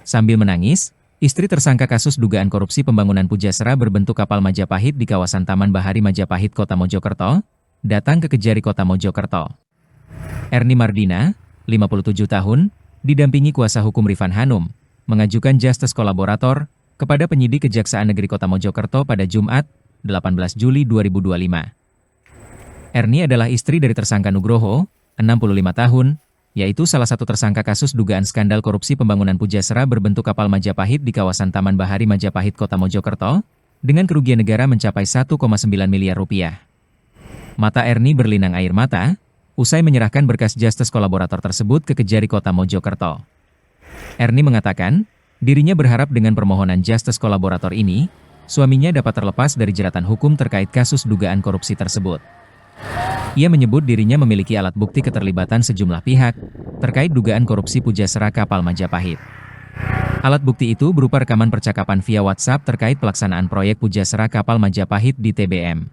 Sambil menangis, istri tersangka kasus dugaan korupsi pembangunan Pujasera berbentuk kapal Majapahit di kawasan Taman Bahari Majapahit, Kota Mojokerto, datang ke Kejari Kota Mojokerto. Erni Mardina, 57 tahun, didampingi kuasa hukum Rifan Hanum, mengajukan justice kolaborator kepada penyidik Kejaksaan Negeri Kota Mojokerto pada Jumat, 18 Juli 2025. Erni adalah istri dari tersangka Nugroho, 65 tahun, yaitu salah satu tersangka kasus dugaan skandal korupsi pembangunan Pujasera berbentuk kapal Majapahit di kawasan Taman Bahari Majapahit, Kota Mojokerto, dengan kerugian negara mencapai 1,9 miliar rupiah. Mata Erni berlinang air mata, usai menyerahkan berkas justice kolaborator tersebut ke Kejari Kota Mojokerto. Erni mengatakan, dirinya berharap dengan permohonan justice kolaborator ini, suaminya dapat terlepas dari jeratan hukum terkait kasus dugaan korupsi tersebut. Ia menyebut dirinya memiliki alat bukti keterlibatan sejumlah pihak terkait dugaan korupsi Pujasera kapal Majapahit. Alat bukti itu berupa rekaman percakapan via WhatsApp terkait pelaksanaan proyek Pujasera kapal Majapahit di TBM.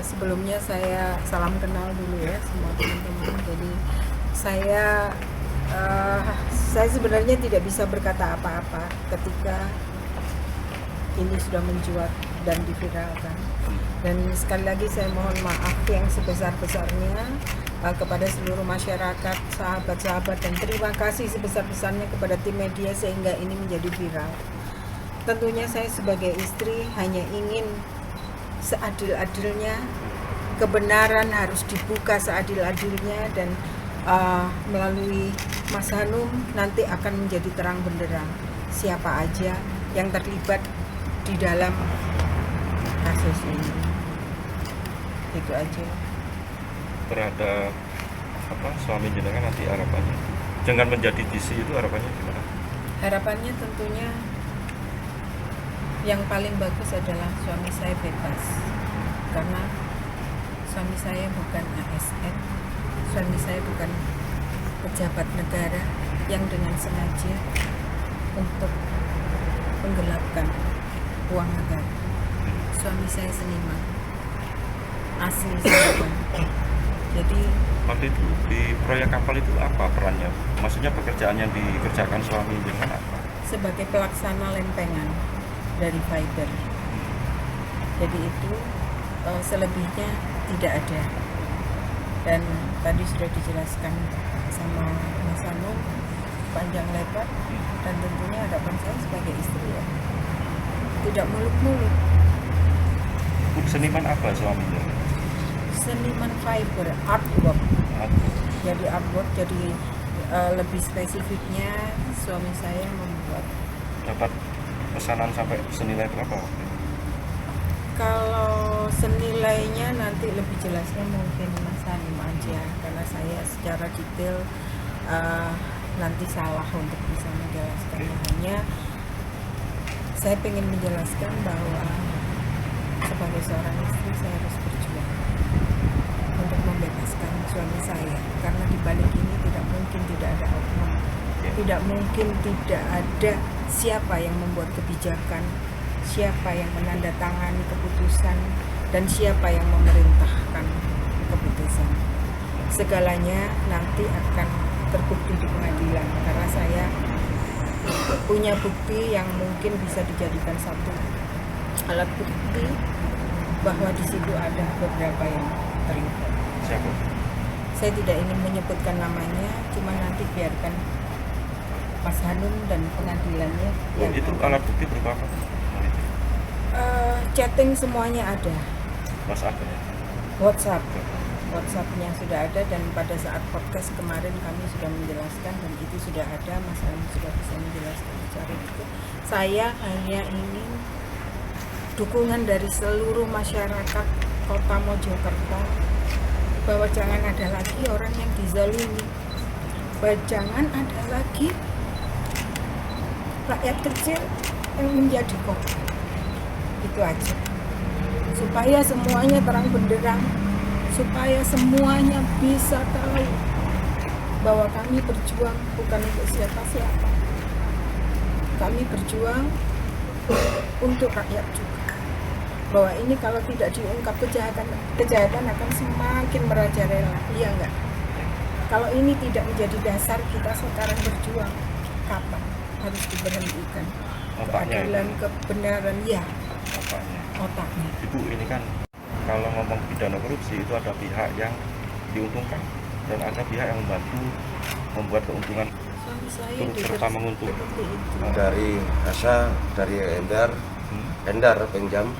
Sebelumnya saya salam kenal dulu ya semua teman-teman. Jadi saya sebenarnya tidak bisa berkata apa-apa ketika ini sudah mencuat dan diviralkan. Dan sekali lagi saya mohon maaf yang sebesar-besarnya kepada seluruh masyarakat, sahabat-sahabat, dan terima kasih sebesar-besarnya kepada tim media sehingga ini menjadi viral. Tentunya saya sebagai istri hanya ingin seadil-adilnya, kebenaran harus dibuka seadil-adilnya, dan melalui Mas Hanum nanti akan menjadi terang benderang siapa aja yang terlibat di dalam kasus ini. Itu aja. Terhadap suami jenengan nanti harapannya dengan menjadi DC itu harapannya gimana? Harapannya tentunya yang paling bagus adalah suami saya bebas, karena suami saya bukan ASN, suami saya bukan pejabat negara yang dengan sengaja untuk menggelapkan uang negara. Suami saya seniman, asli seniman. Jadi Waktu itu di proyek kapal itu apa perannya? Maksudnya pekerjaan yang dikerjakan suami jenengan apa? sebagai pelaksana lempengan dari fiber. Jadi itu selebihnya tidak ada. Dan tadi sudah dijelaskan sama Mas Hanum panjang lebar, dan tentunya harapan saya sebagai istri ya tidak muluk-muluk. Seniman apa suaminya? Seniman fiber, artwork. Jadi artwork, jadi lebih spesifiknya suami saya membuat. Dapat pesanan sampai senilai berapa? Kalau senilainya nanti lebih jelasnya mungkin Mas Hanum aja, karena saya secara detail nanti salah untuk bisa menjelaskannya. Hanya saya ingin menjelaskan bahwa sebagai seorang istri saya harus berjuang untuk membebaskan suami saya, karena di balik ini tidak mungkin tidak ada oknum, tidak mungkin tidak ada siapa yang membuat kebijakan, siapa yang menandatangani keputusan, dan siapa yang memerintahkan keputusan. Segalanya nanti akan terbukti di pengadilan, karena saya punya bukti yang mungkin bisa dijadikan satu alat bukti bahwa di situ ada beberapa yang terlibat. Siapa? Saya tidak ingin menyebutkan namanya, cuma nanti biarkan Mas Hanum dan pengadilannya. Itu alat bukti berupa apa? Chatting semuanya ada. WhatsApp ya? WhatsApp. WhatsApp-nya sudah ada, dan pada saat podcast kemarin kami sudah menjelaskan dan itu sudah ada, Mas Ani sudah bisa menjelaskan secara itu. Saya hanya ingin dukungan dari seluruh masyarakat Kota Mojokerto bahwa jangan ada lagi orang yang dizalimi, bahwa jangan ada lagi rakyat kecil yang menjadi korban. Itu aja, supaya semuanya terang benderang, supaya semuanya bisa tahu bahwa kami berjuang bukan untuk siapa-siapa, kami berjuang untuk rakyat juga. Bahwa ini kalau tidak diungkap, kejahatan akan semakin merajalela, iya enggak? Kalau ini tidak menjadi dasar kita sekarang berjuang, kapan harus diberhentikan? Otaknya Keadilan, itu. kebenaran, ya, Otaknya. otaknya. Ibu, ini kan kalau ngomong pidana korupsi itu ada pihak yang diuntungkan dan ada pihak yang membantu membuat keuntungan Suami saya turut serta menguntungkan. seperti itu. Dari Asa, dari Endar pinjam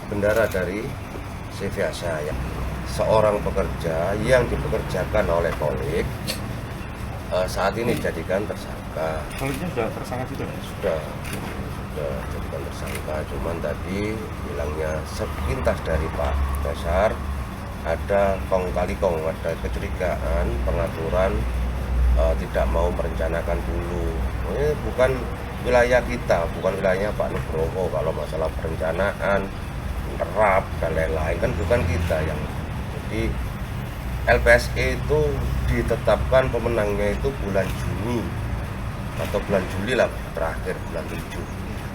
bendara dari CV Asa ya. Seorang pekerja yang dipekerjakan oleh Kolik saat ini dijadikan tersangka. Koliknya sudah tersangka juga ya? Sudah jadikan tersangka, cuman tadi bilangnya sepintas dari Pak Besar ada kong kali kong, ada kecurigaan pengaturan tidak mau merencanakan dulu. Ini bukan wilayah kita, bukan wilayahnya Pak Nugroho. Kalau masalah perencanaan, menerap dan lain-lain kan bukan kita yang. Jadi LPSE itu ditetapkan pemenangnya itu bulan Juni atau bulan Juli lah, terakhir bulan 7.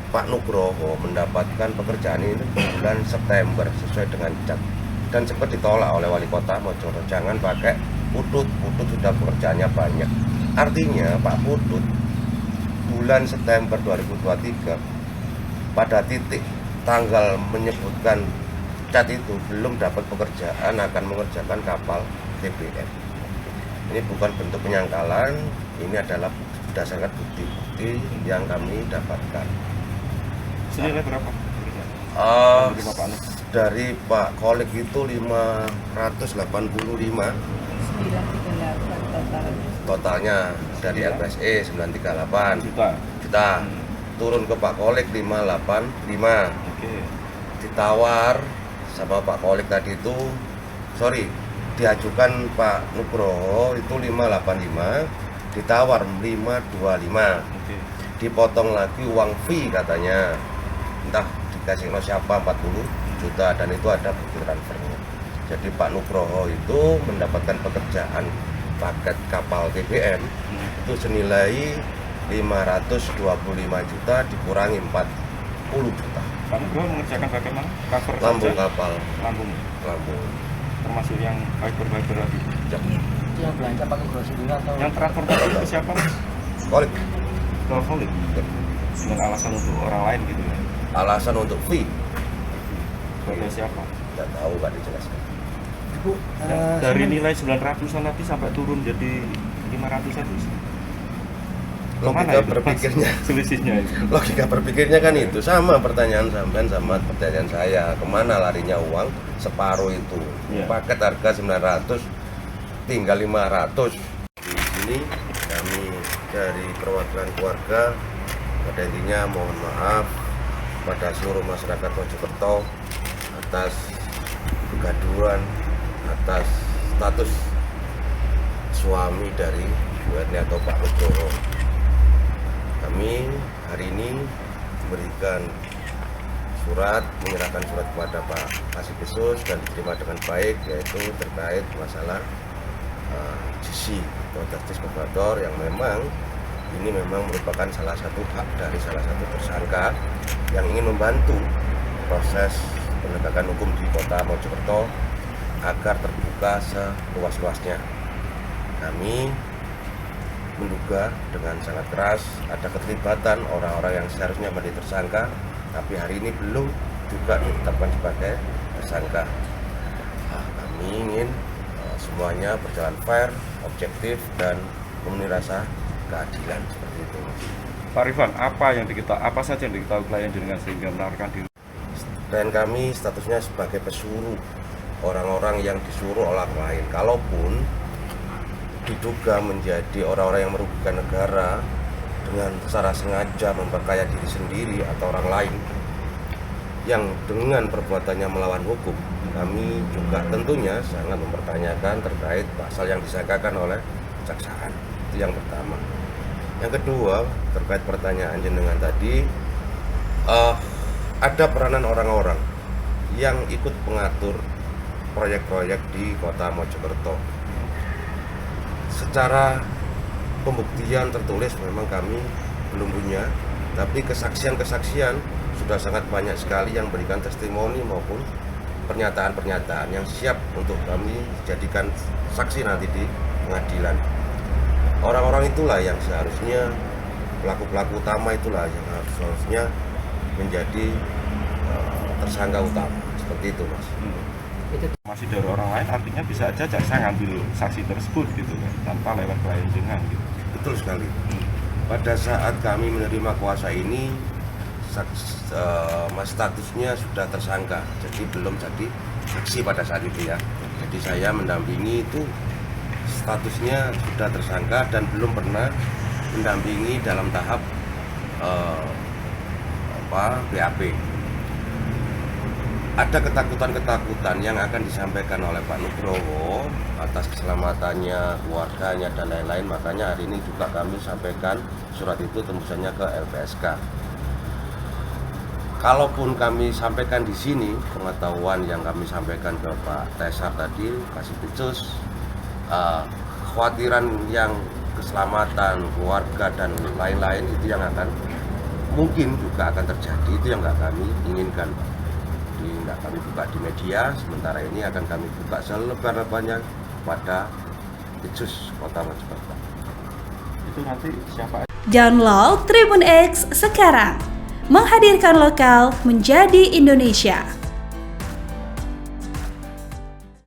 Pak Nugroho mendapatkan pekerjaan ini bulan September sesuai dengan cat, dan sempat ditolak oleh wali kota Mojokerto, jangan pakai Putut sudah pekerjaannya banyak. Artinya Pak Putut bulan September 2023 pada titik tanggal menyebutkan cat itu belum dapat pekerjaan, akan mengerjakan kapal TBM. Ini bukan bentuk penyangkalan, ini adalah berdasarkan bukti-bukti yang kami dapatkan. Senilai berapa? Dari Pak Kolik itu 585 938 total. totalnya, dari LPSE 938 Juta. turun ke Pak Kolik 585, Oke. ditawar sama Pak Kolik tadi itu, diajukan Pak Nugroho itu 585, ditawar 525, Oke. dipotong lagi uang fee katanya, entah dikasih siapa 40 juta, dan itu ada bukti transfernya. Jadi Pak Nugroho itu mendapatkan pekerjaan paket kapal TBM itu senilai 525 juta dikurangi 40 juta. Pak Nugroho mengerjakan bagaimana? Cover Lambung saja? kapal, Lambung. lambung. Termasuk yang fiber lagi. Ya. Itu yang belanja pakai grocery dulu atau Yang transportasi itu siapa, Mas? Kolik. Ke Kolik. Dengan alasan untuk orang lain gitu ya. Alasan untuk fee Kepada siapa? tidak tahu, nggak dijelaskan. Bu, Dari nilai 900-an tadi sampai turun jadi 500-an itu. Kemana Logika itu, berpikirnya, Mas? Selisihnya itu. logika berpikirnya kan itu sama pertanyaan sampean sama pertanyaan saya. Kemana larinya uang separuh itu? Iya. Paket harga 900 tinggal 500. Di sini kami dari perwakilan keluarga pada intinya mohon maaf pada seluruh masyarakat Mojokerto atas kegaduhan, atas status suami dari Bu Erni atau Pak Nugroho. Kami hari ini memberikan surat, menyerahkan surat kepada Pak Kasih dan diterima dengan baik, yaitu terkait masalah GC atau justice collaborator yang memang ini memang merupakan salah satu hak dari salah satu tersangka yang ingin membantu proses penegakan hukum di Kota Mojokerto agar terbuka seluas-luasnya. Kami menduga dengan sangat keras ada keterlibatan orang-orang yang seharusnya menjadi tersangka, tapi hari ini belum juga ditetapkan sebagai tersangka. Kami ingin semuanya berjalan fair, objektif, dan memenuhi rasa keadilan seperti itu. Pak Rifan, apa saja yang diketahui klien dengan sehingga menawarkan diri? Dan kami statusnya sebagai pesuruh orang-orang yang disuruh orang lain. Kalaupun diduga menjadi orang-orang yang merugikan negara dengan secara sengaja memperkaya diri sendiri atau orang lain yang dengan perbuatannya melawan hukum, kami juga tentunya sangat mempertanyakan terkait pasal yang disangkakan oleh kejaksaan. Itu yang pertama. Yang kedua, terkait pertanyaan jenengan tadi, ada peranan orang-orang yang ikut mengatur proyek-proyek di Kota Mojokerto. Secara pembuktian tertulis memang kami belum punya, tapi kesaksian-kesaksian sudah sangat banyak sekali yang berikan testimoni maupun pernyataan-pernyataan yang siap untuk kami jadikan saksi nanti di pengadilan. Orang-orang itulah yang seharusnya, pelaku-pelaku utama itulah yang harusnya menjadi tersangka utama. Seperti itu, Mas. Masih dari orang lain, artinya bisa aja jaksa ngambil saksi tersebut gitu kan, tanpa lewat klien dengan gitu. Betul sekali. Pada saat kami menerima kuasa ini, statusnya sudah tersangka, jadi belum jadi saksi pada saat itu ya. Jadi saya mendampingi itu statusnya sudah tersangka dan belum pernah mendampingi dalam tahap BAP. Ada ketakutan-ketakutan yang akan disampaikan oleh Pak Nugroho atas keselamatannya, keluarganya dan lain-lain. Makanya hari ini juga kami sampaikan surat itu tembusannya ke LPSK. Kalaupun kami sampaikan di sini pengetahuan yang kami sampaikan ke Pak Tesar tadi, Kasih Becus, kekhawatiran yang keselamatan keluarga dan lain-lain itu yang akan mungkin juga akan terjadi, itu yang nggak kami inginkan. Nggak kami buka di media, sementara ini akan kami buka selebar-lebarnya pada Becus Kota Mojokerto. Itu nanti siapa? Download Tribun X sekarang, menghadirkan lokal menjadi Indonesia.